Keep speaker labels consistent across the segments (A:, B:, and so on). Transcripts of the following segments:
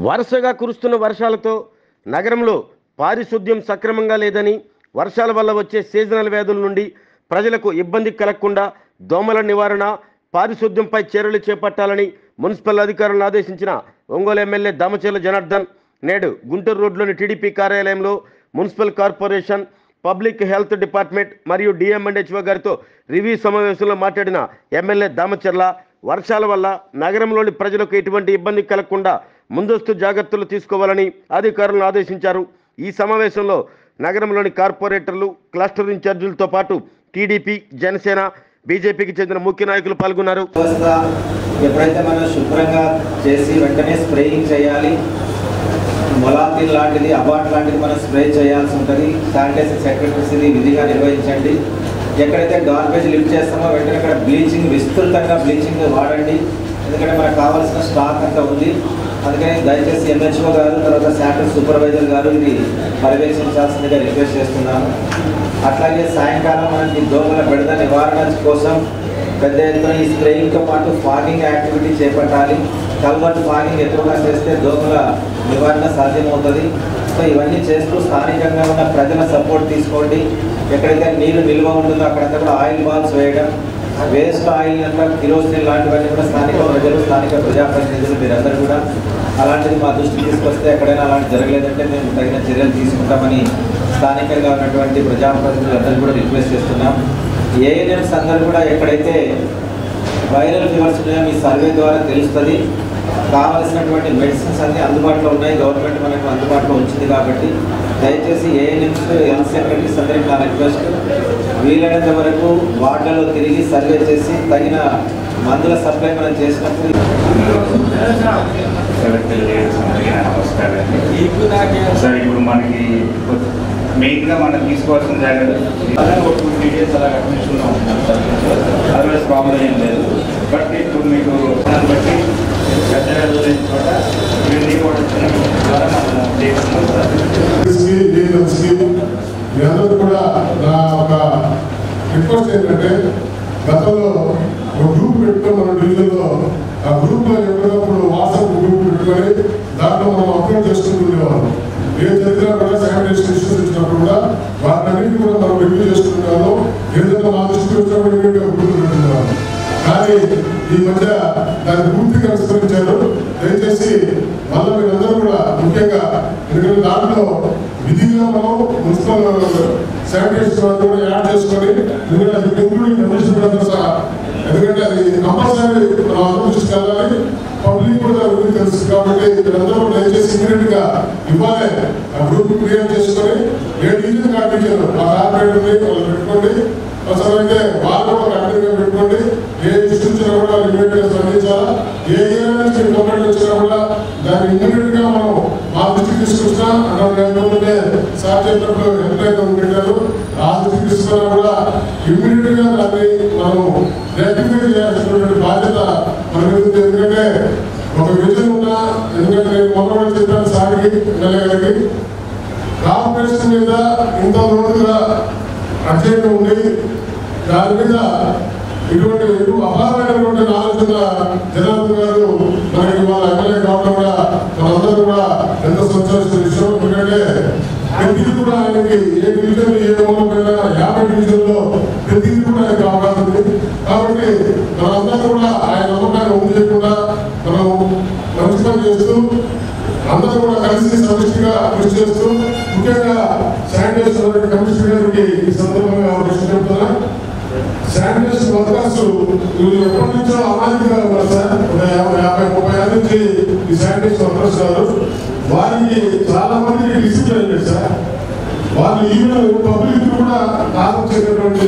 A: వరుసగా కురుస్తున్న వర్షాలతో నగరంలో పారిశుద్ధ్యం సక్రమంగా లేదని, వర్షాల వల్ల వచ్చే సీజనల్ వ్యాధుల నుండి ప్రజలకు ఇబ్బంది కలగకుండా దోమల నివారణ, పారిశుద్ధ్యంపై చర్యలు చేపట్టాలని మున్సిపల్ అధికారులను ఆదేశించిన ఒంగోలు ఎమ్మెల్యే దామచర్ల జనార్దన్ నేడు గుంటూరు రోడ్లోని టీడీపీ కార్యాలయంలో municipal corporation, public health department మరియు డిఎంఎండ్హెచ్ఓ గారితో రివ్యూ సమావేశంలో మాట్లాడిన ఎమ్మెల్యే దామచర్ల వర్షాల వల్ల నగరంలోని ప్రజలకు ఎటువంటి ఇబ్బంది కలగకుండా ముందస్తు జాగ్రత్తలు తీసుకోవాలని అధికారులను ఆదేశించారు. ఈ సమావేశంలో నగరంలోని కార్పొరేటర్లు, క్లస్టర్ ఇన్ఛార్జీలతో పాటు టీడీపీ, జనసేన, బీజేపీకి చెందిన ముఖ్య నాయకులు పాల్గొన్నారు.
B: ఎప్పుడైతే మనం శుభ్రంగా చేసి వెంటనే స్ప్రేయింగ్ చేయాలి, మొలాతిల్ లాంటిది, అబాట్ లాంటిది మనం స్ప్రే చేయాల్సి ఉంటుంది. శానిటైజర్ సెక్రటరీస్ ఇది విధిగా నిర్వహించండి. ఎక్కడైతే గార్బేజ్ లిఫ్ట్ చేస్తామో వెంటనే అక్కడ బ్లీచింగ్, విస్తృతంగా బ్లీచింగ్ వాడండి. ఎందుకంటే మనకు కావాల్సిన స్టాక్ అంతా ఉంది. అందుకని దయచేసి ఎంహెచ్ఓ గారు, తర్వాత శానిటరీ సూపర్వైజర్ గారు ఇది పర్యవేక్షించాల్సిందిగా రిక్వెస్ట్ చేస్తున్నాను. అట్లాగే సాయంకాలం మనకి దోమల బెడద నివారణ కోసం పెద్ద ఎత్తున ఈ స్ప్రేయింగ్తో పాటు ఫాగింగ్ యాక్టివిటీ చేపట్టాలి. కల్వర్ట్ ఫాగింగ్ ఎక్కువగా చేస్తే దోమల నివారణ సాధ్యమవుతుంది. సో ఇవన్నీ చేస్తూ స్థానికంగా ఉన్న ప్రజల సపోర్ట్ తీసుకోండి. ఎక్కడైతే నీరు నిల్వ ఉంటుందో అక్కడంతా కూడా ఆయిల్ బాల్స్ వేయడం, వేస్ట్ ఆయిల్ అంతా కిరోసిన్ లాంటివన్నీ కూడా స్థానిక ప్రజలు, స్థానిక ప్రజాప్రతినిధులు మీరందరూ కూడా అలాంటిది మా దృష్టికి తీసుకొస్తే ఎక్కడైనా అలాంటి జరగలేదంటే మేము తగిన చర్యలు తీసుకుంటామని స్థానికంగా ఉన్నటువంటి ప్రజాప్రతినిధులు అందరూ కూడా రిక్వెస్ట్ చేస్తున్నాం. ఏఎన్ఎంస్ అందరూ కూడా ఎక్కడైతే వైరల్ ఫీవర్స్ ఉన్నాయో మీ సర్వే ద్వారా తెలుస్తుంది. కావలసినటువంటి మెడిసిన్స్ అన్నీ అందుబాటులో ఉన్నాయి, గవర్నమెంట్ మనకు అందుబాటులో ఉంచింది. కాబట్టి దయచేసి ఏఎన్ఎంస్, హెల్త్ సెక్రటరీస్ అందరికీ నా రిక్వెస్ట్, వీలైనంత వరకు వార్డులలో తిరిగి సర్వే చేసి తగిన మందుల సప్లై మనం చేసినప్పుడు.
C: సార్ ఇప్పుడు మనకి మెయిన్గా మనం తీసుకోవాల్సిన జాగ్రత్త ఒక 2 days అలా కంటిన్యూషన్గా ఉంటున్నాం సార్. అదర్వైజ్ ప్రాబ్లం ఏం లేదు. బట్ ఇప్పుడు మీకు దాన్ని బట్టి పెద్ద చోట ఇవన్నీ కూడా ద్వారా మనం చేస్తున్నాం సార్.
D: మీ అందరూ కూడా నా ఒక రిక్వెస్ట్ ఏంటంటే, గతంలో ఒక గ్రూప్ పెట్టుకుని మన డివిజన్లో ఆ గ్రూప్లో ఎప్పటికప్పుడు వాట్సాప్ గ్రూప్ పెట్టుకొని దాంట్లో మనం అప్లోడ్ చేసుకుంటుండేవాళ్ళం. ఏ జరిగినా కూడా శానిటైజేషన్ ఇష్యూస్ వచ్చినప్పుడు కూడా వాటిని కూడా మనం రివ్యూ చేసుకుంటున్నాము. ఏదైనా మా దృష్టికి వచ్చినప్పుడు గ్రూప్ పెట్టుకున్నాము. కానీ ఈ మధ్య దాన్ని పూర్తిగా విస్మరించారు. దయచేసి మళ్ళీ మీరందరూ కూడా ముఖ్యంగా, ఎందుకంటే దాంట్లో విధిగా మనం మున్సిపల్ శానిటైజేషన్ కూడా యాడ్ చేసుకొని, ఎందుకంటే ఇంక్లూడింగ్ కమిషన్ కూడా సహా, ఎందుకంటే అది కంపల్సరీ మనం అందరూ తీసుకెళ్ళాలి. పబ్లిక్ కూడా తెలుసు. కాబట్టి మీరందరూ దయచేసి ఇమీడియట్ గా ఇవ్వాలి. ఆ గ్రూప్ క్రియేట్ చేసుకొని ఏ డివిజన్ కాంపిటీషన్ ఆ కార్పొరేటర్ని వాళ్ళు పెట్టుకోండి. అవసరమైతే వాళ్ళు కూడా అడ్డంగా పెట్టుకోండి. ఏ ఇష్యూ వచ్చినా కూడా ఇమీడియట్ గా స్పందించాలా. ఏ ఏరియా నుంచి కంప్లైంట్ వచ్చినా కూడా దాన్ని ఇమీడియట్ గా మనం మా దృష్టికి తీసుకొచ్చినా అన్నట్టు సార్ చెప్పినప్పుడు ఎంతైతే పెట్టారు ఆ దృష్టికి తీసుకున్నా కూడా ఇమీడియట్ గా దాన్ని మనం రెక్టిఫై చేయాల్సినటువంటి బాధ్యత మన మీద. ఎందుకంటే ఒక విజన్ ఉన్నా, ఎందుకంటే నేను మొదలు చెప్పాను సార్కి, ఎమ్మెల్యే గారికి, కార్పొరేషన్ మీద ఇంత రోజుగా అర్జెంట్ ఉండి దాని మీద ఇటువంటి అపారమైనటువంటి ఆలోచన జనార్దన్ గారు మనకి వాళ్ళ ఎమ్మెల్యే కావడం కూడా మనందరూ కూడా ఎంత సంతోషించిన విషయం. ఎందుకంటే ప్రతిదీ కూడా ఆయనకి ఏ డివిజన్, ఏ మూలమైనా 50 డివిజన్లో ప్రతిదీ కూడా ఆయనకు అవగాహన ఉంది. కాబట్టి మనందరూ కూడా ఆయన నమ్మకాన్ని ఒమ్ము చేయకుండా మనం మంచి పని చేస్తూ అందరూ కూడా కలిసి సమిష్టిగా కృషి చేస్తూ, ముఖ్యంగా శానిటైజేషన్ కమిషనర్ గారికి ఈ సందర్భంగా కృషి చెప్తున్నా. శానిటైజేషన్ వర్కర్స్ ఎప్పటి నుంచో అమాయకులుగా ఉన్నారు సార్. 50-30 ఏళ్ళ నుంచి ఈ శానిటైజేషన్ వర్కర్స్ గారు, వారికి చాలా మందికి డిసిప్లైన్ లేదు సార్. వాళ్ళు ఈవెన్ పబ్లిక్ కూడా ఆలోచించేటటువంటి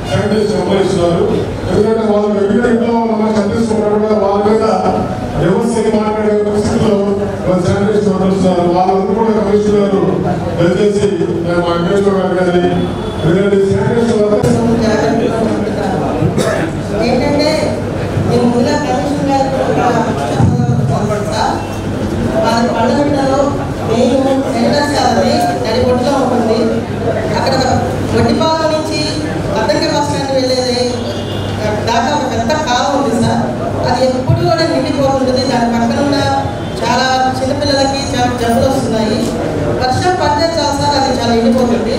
D: శానిటైజేషన్ అమలుస్తున్నారు. ఎందుకంటే వాళ్ళు రెగ్యులర్ ఇంట్లో కనిపిస్తున్నారు కూడా వాళ్ళ మీద వ్యవస్థకి మాట్లాడే పరిస్థితుల్లో వాళ్ళు శానిటైజేషన్ అమలుస్తున్నారు. వాళ్ళందరూ కూడా కమిషనర్ దయచేసి మా కమిషనర్ గారు కానీ, ఎందుకంటే శానిటైజేషన్
E: ఏంటంటే నేను ముందుగా కమిషన్ గారు పండుగలో మెయిన్ సెంటర్ కాదని నడిబొట్టులో ఉంటుంది. అక్కడ వడ్డిపాలెం నుంచి అద్దంకి బస్ స్టాండ్ వెళ్ళేది దాకా ఒక పెద్ద కాలం ఉంది సార్. అది ఎప్పుడు కూడా నిండిపోతుంటుంది. దాని పక్కన ఉన్న చాలా జబ్బులు వస్తున్నాయి. వర్షం పడితే చాలు సార్ అది చాలా ఎండిపోతుంది.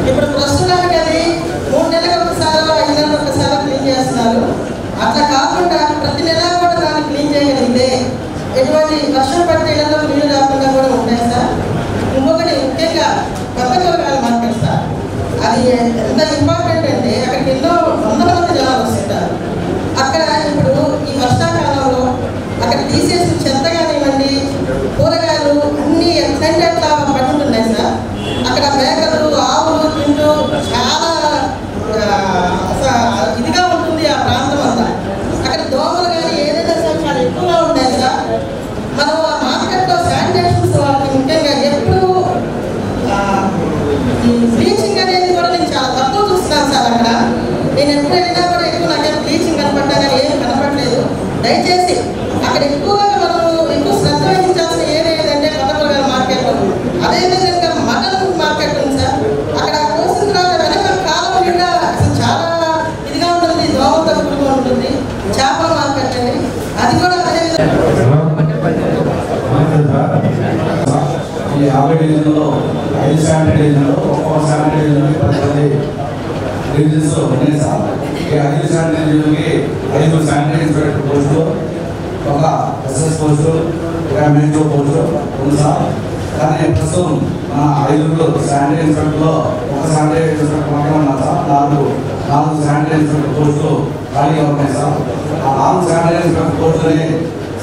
E: ఇప్పుడు ప్రస్తుతానికి అది 3 నెలలకు ఒకసారి 5 నెలలకు ఒకసారి క్లీన్ చేస్తున్నారు. అట్లా కాకుండా ప్రతి నెల కూడా దాన్ని క్లీన్ చేయగలిగితే ఎటువంటి వర్షం పడితే ఇళ్లలో నీళ్లు రాకుండా కూడా ఉంటాయి సార్. ఇంకొకటి ముఖ్యంగా కొత్త కూరగాయల మార్కెట్ సార్, అది ఎంత ఇంపార్టెంట్ అంటే అక్కడికి ఎన్నో వందల మంది జనాలు వస్తుంటారు. అక్కడ ఇప్పుడు ఈ వర్షాకాలంలో అక్కడ తీసేసిన చెత్త కానివ్వండి, కూరగాయలు అన్నీ ఎట్లంటే అట్లా పడుతున్నాయి సార్. అక్కడ మేకలు ఆవులు తింటూ చాలా ఇదిగా ఉంటుంది ఆ ప్రాంతం అంతా. అక్కడ దోమలు కానీ ఏదైనా సార్ చాలా ఎక్కువగా ఉంటాయి సార్. మనం ఆ మార్కెట్లో శానిటేషన్స్ వాళ్ళకి ముఖ్యంగా ఎప్పుడు బ్లీచింగ్ అనేది కూడా నేను చాలా తక్కువ చూస్తున్నాను సార్. అక్కడ నేను ఎప్పుడు వెళ్ళినా కూడా ఎక్కువ నాకేం బ్లీచింగ్ కనపడ్డా కానీ ఏం కనపడలేదు. దయచేసి అక్కడ ఎక్కువగా మనం ఎక్కువ శ్రద్ధ వహించాల్సిన ఏరియా ఏదంటే కొత్త కూరగాయల మార్కెట్. అదేవిధంగా మటన్ మార్కెట్ ఉంది సార్. అక్కడ కోసిన తర్వాత వెనక కాలం కూడా అసలు చాలా ఇదిగా ఉంటుంది, దోమలతో కూడుగా ఉంటుంది. చేపల మార్కెట్ అండి, అది కూడా
F: ఈ 50 డివిజన్లో 5 శానిటైజర్లో ఒక్కొక్క శానిటైజర్కి 10 డివిజన్స్ ఉన్నాయి సార్. ఈ 5 శానిటైజర్లకి 5 శానిటైజర్ పోస్టులు, ఒక ఎస్ఎస్ పోస్టు, ఒక మేజో పోస్టు ఉంది సార్. కానీ ప్రస్తుతం మన 5 శానిటరీ ఇన్స్పెక్టర్లో ఒక శానిటరీ ఇన్స్పెక్టర్ మాత్రమే ఉన్నారు సార్. 4 శానిటరీ ఇన్స్పెక్టర్ పోస్టులు ఖాళీగా ఉన్నాయి సార్. ఆ 4 శానిటరీ ఇన్స్పెక్టర్ పోస్టులని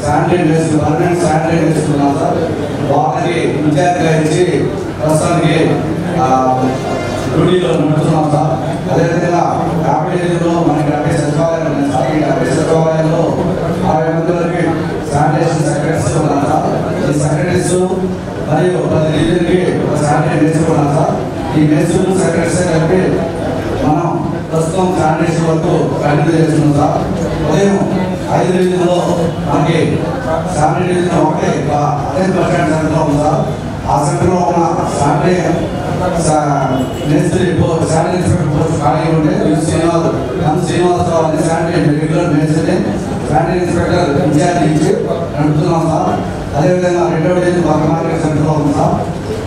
F: శానిటరీ వేసి పర్మనెంట్ శానిటరీ వేసుకున్నాం సార్. వాళ్ళకి ఇన్ఛార్జ్గా ఇచ్చి ప్రస్తుతానికి డ్యూటీలో నడుస్తున్నాం సార్. అదేవిధంగా 50 డివిజన్లో మనకి 70 సచివాలయాలు ఉన్నాయి సార్. ఈ 70 సచివాలయాల్లో 60 మంది వరకు శానిటేషన్ సెక్రటరీస్ ఉన్నారు సార్. ఈ సెక్రటరీస్ మరియు 10 డివిజన్కి ఒక శానిటరీ వేసుకున్నారు సార్. ఈ వేసుకున్న సెక్రటరీస్ కలిపి మనం ప్రస్తుతం శానిటేషన్ వరకు కంటిన్యూ చేస్తున్నాం సార్. ఉదయం 5 డివిజన్లో మనకి శానిటరీ డివిజన్ ఒకటే అదే బస్ స్టాండ్ సెంటర్లో ఉంది సార్. ఆ సెంటర్లో ఉన్న శానిటరీ మేస్త్రి శానిటరీ ఇన్స్పెక్టర్ పోస్ట్ ఖాళీ ఉంటే శ్రీనివాసరావు అనే శానిటరీ రెగ్యులర్ మేస్త్రిని శానిటరీ ఇన్స్పెక్టర్ ఇన్ఛార్జ్ ఇచ్చి నడుపుతున్నాం సార్. అదేవిధంగా 2వ డివిజన్ పక్క మార్కెట్ సెంటర్లో ఉంది సార్.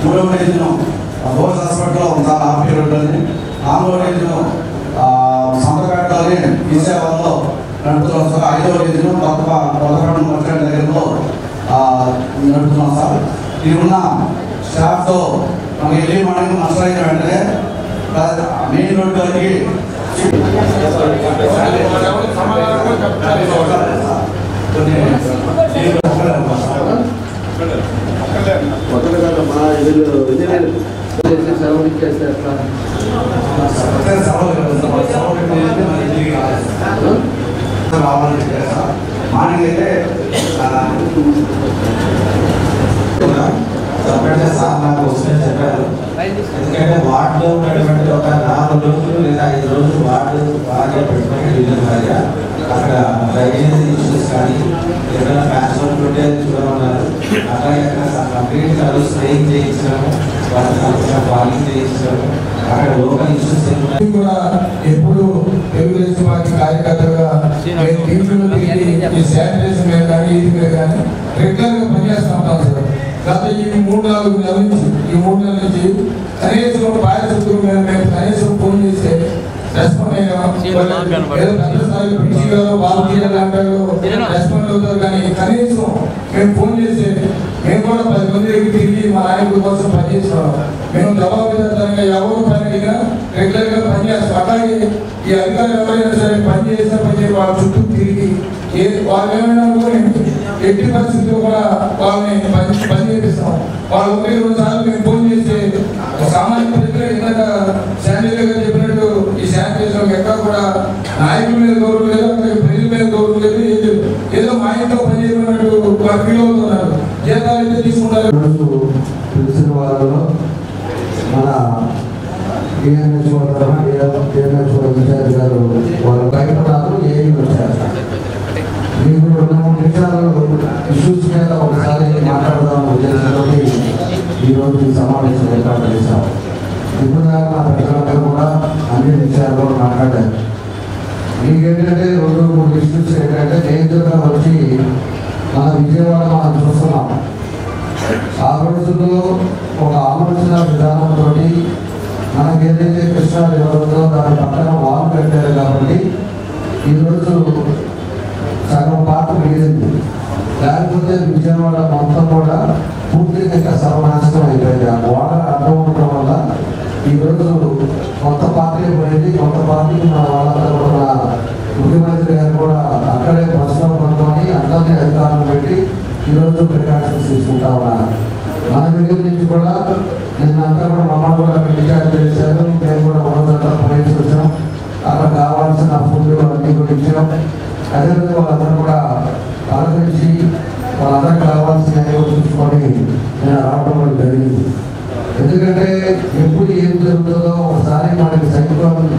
F: 3వ డివిజన్ బోర్స్ హాస్పిటల్లో ఉంది సార్ ఆర్పీ రోడ్లోని. 4వ డివిజన్ సంతపేటలోని ఈ సేవల్లో నడుపుతున్నాం సార్. 5వ డివిజన్ కొత్తపట్నం బస్ స్టాండ్ దగ్గరలో నడుపుతున్నాం సార్. ఇది ఉన్న స్టాఫ్తో మనకి ఎర్లీ మార్నింగ్ నష్టమైన వెంటనే మెయిన్ రోడ్ వరకు మార్నింగ్ అయితే
B: సపరేట్గా సార్ నాకు వస్తుందని చెప్పారు. ఎందుకంటే వార్డులో ఉన్నటువంటి ఒక 4 రోజులు లేదా 5 రోజులు వార్డు బాగా పెట్టుకుని డివిజన్ వారిగా అక్కడ డ్రైనేజ్ ఇష్యూస్ కానీ ఏదైనా ప్యాచ్ వర్క్ ఉంటే చూడమన్నారు. అట్లాగే అక్కడ కంప్లీట్గా స్ప్రేయింగ్ చేయించడము, వాటికి సంబంధించిన పాలింగ్ చేయించడము, అక్కడ లోకల్ ఇష్యూస్
D: కూడా ఎప్పుడు తెలుగుదేశం పార్టీ కార్యకర్తలుగా శానిటేషన్ మీద కానీ ఇది మీద కానీ రెగ్యులర్గా పనిచేస్తూ ఉంటాం సార్. గత ఈ 3-4 నెలల నుంచి కనీసం పారిశుద్ధ్యం మీద మేము కనీసం ఫోన్ చేస్తే రెస్పాండ్ అయ్యాం. ఏదో పెద్ద స్థాయిలో పిసి గారు బాలకీయ అంటారు రెస్పాండ్ అవుతారు. కానీ కనీసం మేము ఫోన్ చేస్తే మేము కూడా 10 మంది దగ్గర తిరిగి మా నాయకుల కోసం పనిచేస్తున్నాం. మేము జవాబుదారిగా ఎవరు పని అడిగినా రెగ్యులర్గా పనిచేస్తాం. అట్లాగే ఈ అధికారులు ఎవరైనా సరే పని చేసినా వాళ్ళ చుట్టూ తిరిగి వాళ్ళు ఏమైనా అనుకోని ఎట్టి పరిస్థితుల్లో కూడా వాళ్ళని పని చేపిస్తాం. వాళ్ళు 1-2 సార్లు మేము ఫోన్ చేస్తే సామాన్య ప్రజలు ఇందాక శానిటరీ గారు చెప్పినట్టు ఈ శానిటేషన్ ఎక్కడ కూడా నాయకుల మీద గౌరవం లేదు, అక్కడ ప్రజల మీద గౌరవం లేదు. ఏదో మా ఇంట్లో పని చేయకున్నట్టు వాళ్ళు ఫీల్ అవుతున్నారు. జీతాలు అయితే తీసుకుంటారు.
G: తెలిసిన వాళ్ళలో మన డిఎన్హెచ్ఓ ఇన్ఛార్జ్ గారు వాళ్ళు భయపడారు. ఏమి వచ్చారు మీకు 2-3 నిమిషాలు ఇష్యూస్ మీద ఒకసారి మాట్లాడదాం ఉద్దేశంతో ఈరోజు ఈ సమావేశం ఏర్పాటు చేశాం. ఇప్పుడు నా ప్రజలందరూ కూడా అన్ని విషయాల్లో మాట్లాడారు. మీకేంటంటే 2-3 ఇష్యూస్ ఏంటంటే నేరుగా వచ్చి మన విజయవాడ మనం చూస్తున్నాం. రోజుల్లో ఒక ఆలోచన విధానంతో మనకి ఏదైతే కృష్ణా రివర్ ఉందో దాని పక్కన వాల్ కట్టారు కాబట్టి ఈరోజు సగం పాట మిగిలింది. లేకపోతే విజయవాడ మొత్తం కూడా పూర్తిగా ఇంకా సర్వనాశనం అయిపోయింది. ఆ వాటర్ అడ్డం ఉండడం వల్ల ఈరోజు కొత్త పార్టీ పోయింది. కొత్త పార్టీకి మన వాళ్ళంతా కూడా ముఖ్యమంత్రి గారు కూడా అక్కడే బస్సులో పడుకొని అందరినీ అధికారులు పెట్టి ఈరోజు ప్రికాషన్స్ తీసుకుంటా ఉన్నారు. మన దగ్గర నుంచి కూడా నిన్నంతా కూడా మమ్మల్ని కూడా డిశ్చార్జ్ చేశారు. మేము కూడా ఉన్నదంతా పోయేసి వచ్చాం. అక్కడ కావాల్సిన ఫుడ్ అన్నీ కూడా ఇచ్చాం. అదేవిధంగా వాళ్ళందరూ కూడా పలకరించి వాళ్ళందరూ కావాల్సిన చూసుకొని నేను రావడం కూడా జరిగింది. ఎందుకంటే ఎప్పుడు ఏం జరుగుతుందో ఒకసారి మనకి సైక్లోన్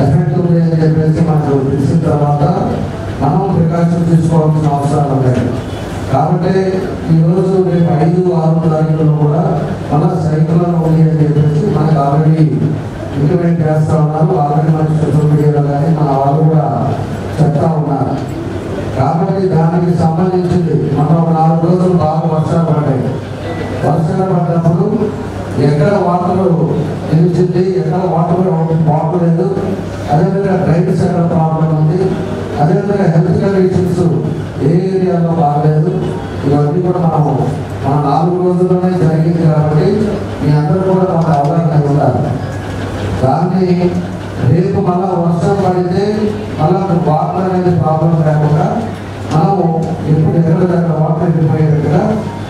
G: ఎఫెక్ట్ ఉంది అని చెప్పేసి మనకు తెలిసిన తర్వాత మనం ప్రికాషన్ తీసుకోవాల్సిన అవసరాలు ఉన్నాయి. కాబట్టి ఈరోజు రేపు 5-6 తారీఖుల్లో కూడా మన సైక్లోన్ ఉంది అని చెప్పేసి మనకు ఆల్రెడీ ఇంప్లిమెంట్ చేస్తూ ఉన్నారు. ఆల్రెడీ మన సోషల్ మీడియాలో కానీ మన వాళ్ళు కూడా చెప్తా ఉన్నారు. కాబట్టి దానికి సంబంధించింది మనం 4 రోజులు బాగా వర్షాలు పడ్డాయి. వర్షాలు పడ్డప్పుడు ఎక్కడ వాటర్ నిలిచింది, ఎక్కడ వాటర్ బాగలేదు, అదేవిధంగా డ్రైనేజ్ ఎక్కడ ప్రాబ్లం ఉంది, అదేవిధంగా హెల్త్ కండిషన్స్ ఏ ఏరియాలో బాగలేదు, ఇవన్నీ కూడా మన 4 రోజుల్లోనే జరిగింది. కాబట్టి మీ అందరూ కూడా మనకు అవగాహన ఉండాలి. దాన్ని రేపు మళ్ళా వర్షం పడితే మళ్ళా వాటర్ అనేది ప్రాబ్లం లేకుండా మనము ఎప్పుడు ఎక్కడ వాటర్ వెళ్ళిపోయేట్టుగా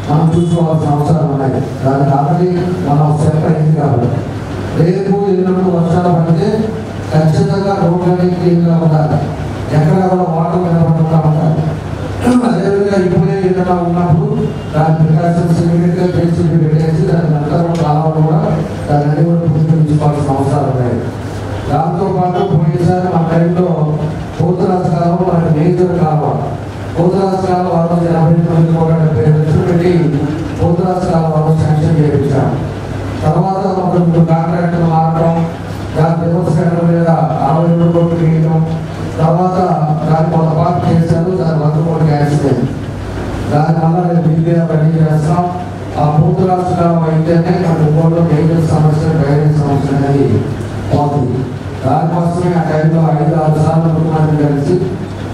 G: మనం చూసుకోవాల్సిన అవసరాలు ఉన్నాయి. దానికి ఆల్రెడీ మనం స్టెప్ అయింది కాబట్టి రేపు ఎల్లుండి వర్షాలు పడితే ఖచ్చితంగా రోడ్లన్నీ క్లీన్గా ఉండాలి. ఎక్కడ కూడా వాటర్ నిలబడకుండా ఉండాలి. అదేవిధంగా ఇప్పుడే ఏదైనా ఉన్నప్పుడు దాని ప్రికాషన్స్ ఇమీడియట్గా చేసి పెట్టేసి దాని అంతా కూడా కాలంలో కూడా దాన్ని అన్ని కూడా పునరుద్ధరించుకోవాల్సిన అవసరాలు ఉన్నాయి. దాంతోపాటు పోయినసారి మన టైంలో పోతురాజు కాలం మనకి మేజర్ కాలం. పోతురాజు కాలం వాళ్ళు 89 లక్షలు పెట్టి పోతురాజు కాలం వాళ్ళు శాంక్షన్ చేయించాం. తర్వాత ఒక కాంట్రాక్టర్ మారడం, దాని డెమోన్స్ట్రేటర్ మీద 60 కోట్లు వేయడం, తర్వాత దాన్ని కొంత పార్ట్ చేశారు. దాని 100 కోట్లు యాక్సిడెంట్. దానివల్ల నేను బిల్లుగా రెడీ చేస్తాం. ఆ పోతురాజు కాలం అయితేనే మన ఊళ్ళో మేజర్ సమస్య డ్రైనేజ్ సమస్య అనేది పోతుంది. దానికోసమే ఆ టైంలో 5-6 సార్లు ముఖ్యమంత్రి కలిసి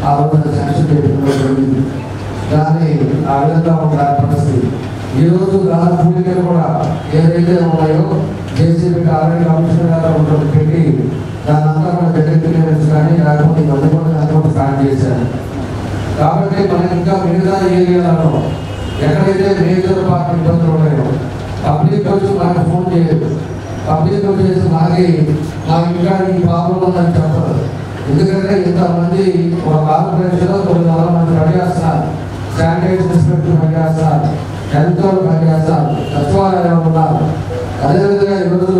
G: ఆ రోజున శాంక్షన్ చేయడం జరిగింది. దాన్ని ఆ విధంగా ఉండాలి పరిస్థితి. ఈరోజు దాని పూలికలు కూడా ఏదైతే ఉన్నాయో జేసీబీ ఆల్రెడీ కమిషనర్ గారు పెట్టి దాని అంతా కూడా డెటెక్టివ్ కానీ లేకపోతే ఇవన్నీ కూడా దాన్ని కూడా స్టార్ట్ చేశారు. కాబట్టి మనకి ఇంకా మిగతా ఏరియాలలో ఎక్కడైతే మేజర్ పార్టీ ఇబ్బందులు ఉన్నాయో పబ్లిక్ వచ్చి మనకు ఫోన్ చేయదు. పబ్లిక్ వచ్చేసి మాకు ఇంకా ఈ ప్రాబ్లం ఉందని చెప్పరు. ఎందుకంటే ఇంతమంది ఒక కార్పొరేషన్లో 900 మంది పనిచేస్తున్నారు. శానిటైజేషన్ ఇన్స్పెక్టర్ పనిచేస్తున్నారు, హెల్త్ వాళ్ళు పనిచేస్తారు, సచివాలయాలు ఉన్నారు. అదేవిధంగా ఈరోజు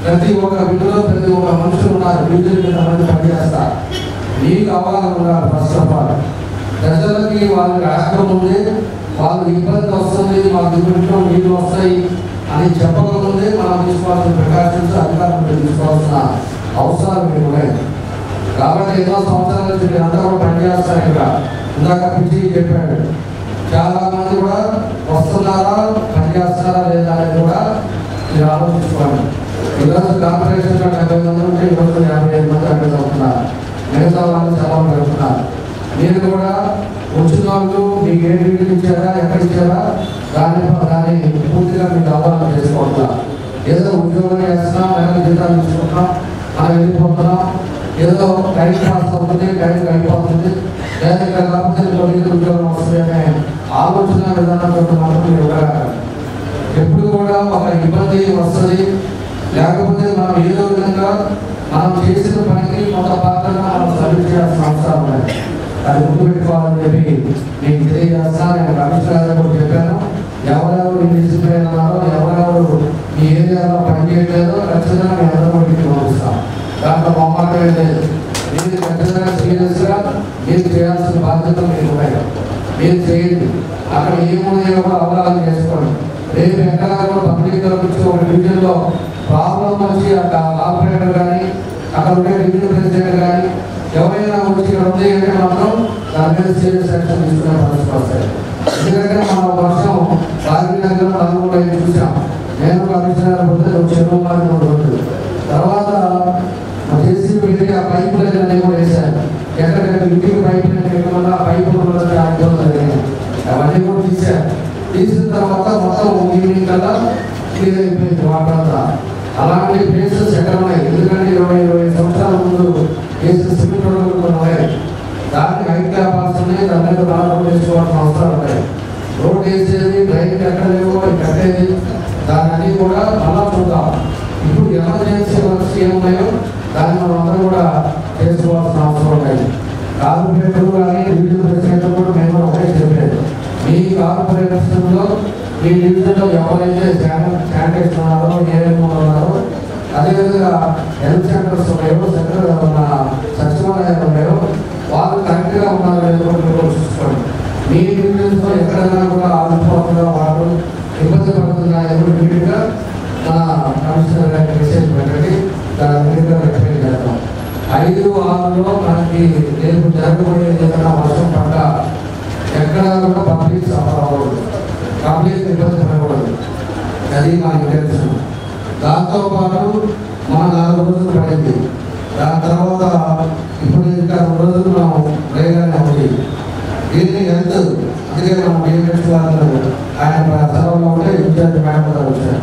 G: ప్రతి ఒక్క వీధిలో ప్రతి ఒక్క మనుషులు ఉన్నారు. వీధులు మంది పనిచేస్తారు. మీకు అవగాహన ఉన్నారు. ఫస్ట్ ఆఫ్ ఆల్ ప్రజలకి వాళ్ళకి రాకముందే వాళ్ళు ఇబ్బంది వస్తుంది, మాకు ఇంట్లో నీళ్ళు వస్తాయి అని చెప్పకముందే మనం తీసుకోవాల్సిన ప్రికాషన్స్ అధికారులు తీసుకోవాల్సిన అవసరాలు మీకు ఉన్నాయి. కాబట్టి ఎన్నో సంవత్సరాల నుంచి మీరు అందరూ కూడా పనిచేస్తారు. ఇక్కడ ఇందాక పిచ్చి చెప్పాడు, చాలా మంది కూడా వస్తున్నారా పనిచేస్తున్నారా లేదా అనేది కూడా మీరు ఆలోచించుకోండి. ఈరోజు కార్పొరేషన్ 70 మంది ఉంటే ఈరోజు 55 మంది అక్కడ అవుతున్నారు. మిగతా వాళ్ళు సెలవులు పెడుతున్నారు. మీరు కూడా వచ్చిన వాళ్ళు మీకు ఏ డీటెయిల్ ఇచ్చారా, ఎక్కడ ఇచ్చారా దాన్ని పూర్తిగా మీకు అవగాహన చేసుకోవట్లా. ఏదో ఉద్యోగం చేస్తున్నాం, నెలకు జీతాలు తీసుకుంటున్నాం, మనం వెళ్ళిపోతున్నాం, ఏదో టైం పాస్ అవుతుంది, టైం అయిపోతుంది, లేదా ఇక్కడ కాకపోతే ఉద్యోగం వస్తుంది అనే ఆలోచన విధానంతో మాత్రం మీరు ఎప్పుడు కూడా ఒక ఇబ్బంది వస్తుంది. లేకపోతే మనం ఏదో విధంగా మనం చేసిన పనికి కొంత పాత్రగా మనం సర్వీస్ చేయాల్సిన అవసరం ఉన్నాయి. అది ముందు పెట్టుకోవాలని చెప్పి నేను తెలియజేస్తాను. నేను రమేష్ గారు కూడా చెప్పాను, ఎవరెవరు డిసిప్లైన్ ఉన్నారో, ఎవరెవరు ఈ ఏరియాలో పనిచేయట్లేదో ఖచ్చితంగా మేము అందరూ ఇంటికి పంపిస్తాం. దాంట్లో మొహమాటమే లేదు. మీరు ఖచ్చితంగా సీరియస్గా మీరు చేయాల్సిన బాధ్యత మీకు ఉన్నాయి. మీరు చేయండి. అక్కడ ఏమున్నాయో కూడా అవగాహన చేసుకోండి. రేపు ఎక్కడ కూడా పబ్లిక్ నుంచి ఒక డివిజన్లో ప్రాబ్లం వచ్చి అక్కడ ఆపరేటర్ కానీ అక్కడ ఉండే డివిజన్ ప్రెసిడెంట్ కానీ ఎవరైనా వచ్చి ఇక్కడ ఉంది అంటే మాత్రం దాని మీద సీరియస్ యాక్షన్ తీసుకునే పరిస్థితి వస్తాయి. ఎందుకంటే మనం వర్షం రాజనగరం నలుగురు చూసాం. నేను కమిషనర్ పోతే చెరువు రోజు తర్వాత జేసీబీ పెట్టి ఆ పైపు లైన్ కూడా వేశారు. ఎక్కడెక్కడ ఇంటికి పైపు లైన్ వేయడం వల్ల ఆ పైపు ఆగిపోవడం జరిగింది. అవన్నీ కూడా తీశారు. తీసిన తర్వాత మొత్తం ఈవినింగ్ కల్లా క్లియర్ అయిపోయింది వాటర్ అంతా. అలాంటి ప్లేసెస్ ఎక్కడ ఉన్నాయి? ఎందుకంటే 20 సంవత్సరాల ముందు వేసిన సిమెంట్ రోడ్లు కొన్ని ఉన్నాయి. దానికి హైట్ క్యాపాల్సి ఉన్నాయి. దాని మీద రాళ్ళు వేసుకోవాల్సిన అవసరాలు ఉన్నాయి. రోడ్ వేసేది డ్రైన్ ఎక్కడ లేవో కట్టేది దాన్ని అన్నీ కూడా మళ్ళా చూద్దాం. ఇప్పుడు ఎమర్జెన్సీ వర్క్స్ ఏమున్నాయో దాన్ని మనం అందరం కూడా చేసుకోవాల్సిన అవసరం ఉన్నాయి. కార్పొరేటర్లు కానీ డివిజన్ ప్రెసిడెంట్ కూడా మేము ఒకటే చెప్పేది, మీ కార్పొరేషన్లో మీ డివిజన్లో ఎవరైతే శానిటేషన్ ఉన్నారో ఏఎంఓ ఉన్నారో అదేవిధంగా హెల్త్ సెంటర్స్ ఉన్నాయో సచివాలయాలు ఉన్నాయో వాళ్ళు కరెక్ట్గా ఉన్నారో లేదో కూడా చూసుకోండి. మీ డివిజన్స్లో ఎక్కడైనా కూడా ఆగిపోకుండా వాళ్ళు ఇబ్బంది పడుతున్నా ఇమీడియట్గా మన కమిషనర్ గారికి మెసేజ్ పెట్టండి. దాని ఇమీడియట్గా రెక్టిఫై చేద్దాం. 5-6లో మనకి రేపు జరగబోయే ఏదైనా వర్షం పడ్డ ఎక్కడా కూడా పబ్లిక్ సఫర్ అవ్వకూడదు, పబ్లిక్ ఇబ్బంది పడకూడదు. అది మా ఇంటెన్షన్. దాంతోపాటు మన 4 రోజులు పడింది. దాని తర్వాత ఇప్పుడు ఇంకా 2 రోజులు మనం వేగానే ఉంది. దీన్ని హెల్త్ అందుకే మనం డిఎంహెచ్ వాళ్ళు ఆయన సెలవులో ఉంటే ఇన్ఛార్జ్ మేడం గారు వచ్చారు.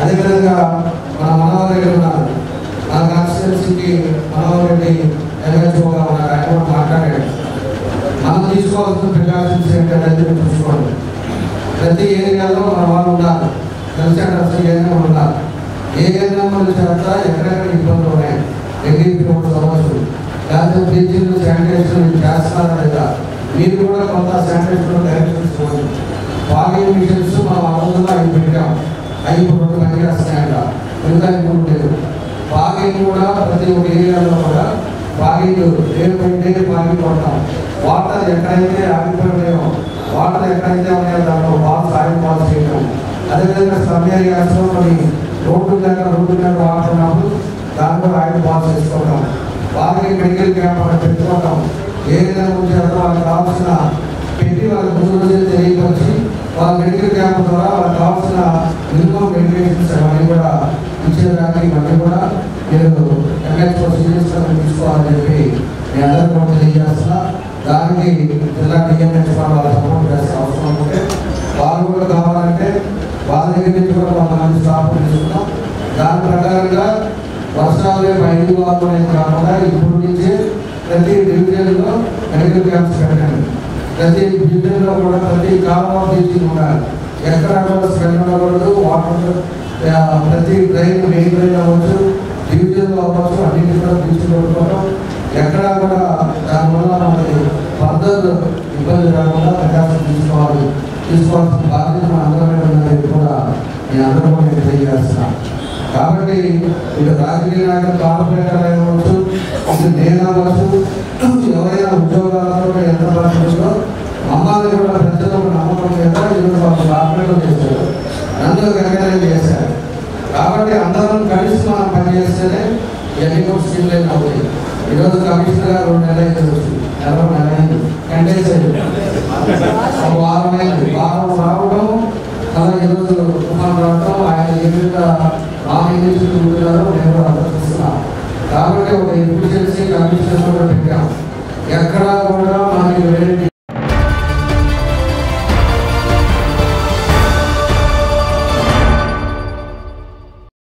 G: అదేవిధంగా మన మనోహర్ ఉన్నారు, మన కాన్స్టిట్యున్సీకి మనోహర్ రెడ్డి ఎంహెచ్ఓగా ఉన్నారు. ఆయన కూడా మాట్లాడాడు. మనం తీసుకోవాల్సిన ప్రికాషన్స్ ఏంటనేది చూసుకోండి. ప్రతి ఏరియాలో మన వాళ్ళు ఉన్నారు, హెల్త్ సెంటర్స్ ఏమైనా ఉన్నారు. ఏ ఏరియాలో చేత ఎక్కడెక్కడ ఇబ్బందులు ఉన్నాయి, డెంగీ సమస్యలు లేకపోతే బ్లీచింగ్ శానిటేషన్ చేస్తున్నారా లేదా మీరు కూడా కొంత శానిటేషన్ డైరెక్షన్స్ ఇవ్వండి. వాగింగ్ మిషన్స్ మనం 600 పెట్టాం. అవి ఇప్పుడు 2 మంది వస్తున్నాయంట, మిగతా ఇప్పుడు లేదు. వాగింగ్ కూడా ప్రతి ఒక్క ఏరియాలో కూడా వాగింగ్ డే బై డే వాగింగ్ కొడతాం. వాటర్ ఎక్కడైతే ఆగిపోయాయో వాటర్ ఎక్కడైతే ఉన్నాయో దాంట్లో బాల్స్ ఆయిల్ బాల్స్ చేయడం. అదేవిధంగా సబ్ ఏరియాస్లో కొన్ని రోడ్డు మీద వాటర్ ఉన్నప్పుడు దాంట్లో ఆయిల్ బాల్స్ వేసుకోవడం. వారికి మెడికల్ క్యాంప్ అక్కడ పెట్టుకోవడం. ఏ విధంగా ఉంచారో వాళ్ళకి కావాల్సిన పెట్టి వాళ్ళకి ముందు రోజే తెలియపరిచి వాళ్ళ మెడికల్ క్యాంప్ ద్వారా వాళ్ళకి కావాల్సిన మినిమం మెడికేషన్స్ అవన్నీ కూడా ఇచ్చేదానికి ఇవన్నీ కూడా మీరు ఎంహెచ్ఓ సీరియస్గా తీసుకోవాలని చెప్పి మీ అందరికీ కూడా తెలియజేస్తున్నా. దానికి జిల్లా డిఎంహెచ్ వాళ్ళ సపోర్ట్ చేసే అవసరం ఉంటే వాళ్ళు కూడా కావాలంటే వాళ్ళ దగ్గర నుంచి కూడా 100 మంది స్టాఫ్ తీసుకున్నాం. దాని ప్రకారంగా వర్షాలు 5 వారాలు అనేది కాకుండా ఇప్పుడు నుంచే ప్రతి డివిజన్లో మెడికల్ క్యాంప్స్ పెట్టండి. ప్రతి డివిజన్లో కూడా ప్రతి కాలువ బ్లీచింగ్ ఉండాలి. ఎక్కడ కూడా స్మెల్ ఉండకూడదు. వాటర్ ప్రతి డ్రైన్ మెయిన్ డ్రైన్ అవ్వచ్చు, డివిజన్లో అవ్వచ్చు, అన్నింటి కూడా బ్లీచింగ్ పెట్టుకోవడం. ఎక్కడా కూడా దానివల్ల మనకి ఫర్దర్ ఇబ్బంది రాకుండా ప్రకాశం తీసుకోవాల్సిన బాధ్యత మన అందరమే ఉందని కూడా నేను అందరూ కూడా నేను తెలియజేస్తున్నాను. కాబట్టి ఇటు రాజకీయ నాయకులు కార్పొరేటర్ అవ్వచ్చు, ఇటు నేను అవ్వచ్చు, ఎవరైనా ఉద్యోగాలతో ఎంత పడుతుందో మమ్మల్ని కూడా ప్రజలకు నమ్మకం మీద ఈరోజు వాళ్ళు కార్పొరేటర్ చేశారు, నన్ను వెంకటేశ్వర చేశారు. కాబట్టి అందరం కలిసి మనం పనిచేస్తేనే ఇవన్నీ కూడా స్ట్రీమ్లైన్ అవుతాయి. ఈరోజు కమిషనర్ గారు 2 నెలలు అయితే వచ్చింది, 10 నెలలు 10 days అయింది, 1 వారం అయింది. వారం రావడం అలా ఈరోజు తుఫాన్ రావడం ఆయన ఏ విధంగా ఇంగ్లీష్ ఉంటున్నారో నేను కూడా ఆలోచిస్తున్నాను. కాబట్టి ఒక ఎఫిషియన్సీ కమిషన్ కూడా పెట్టాం. ఎక్కడా కూడా మనకి వేరే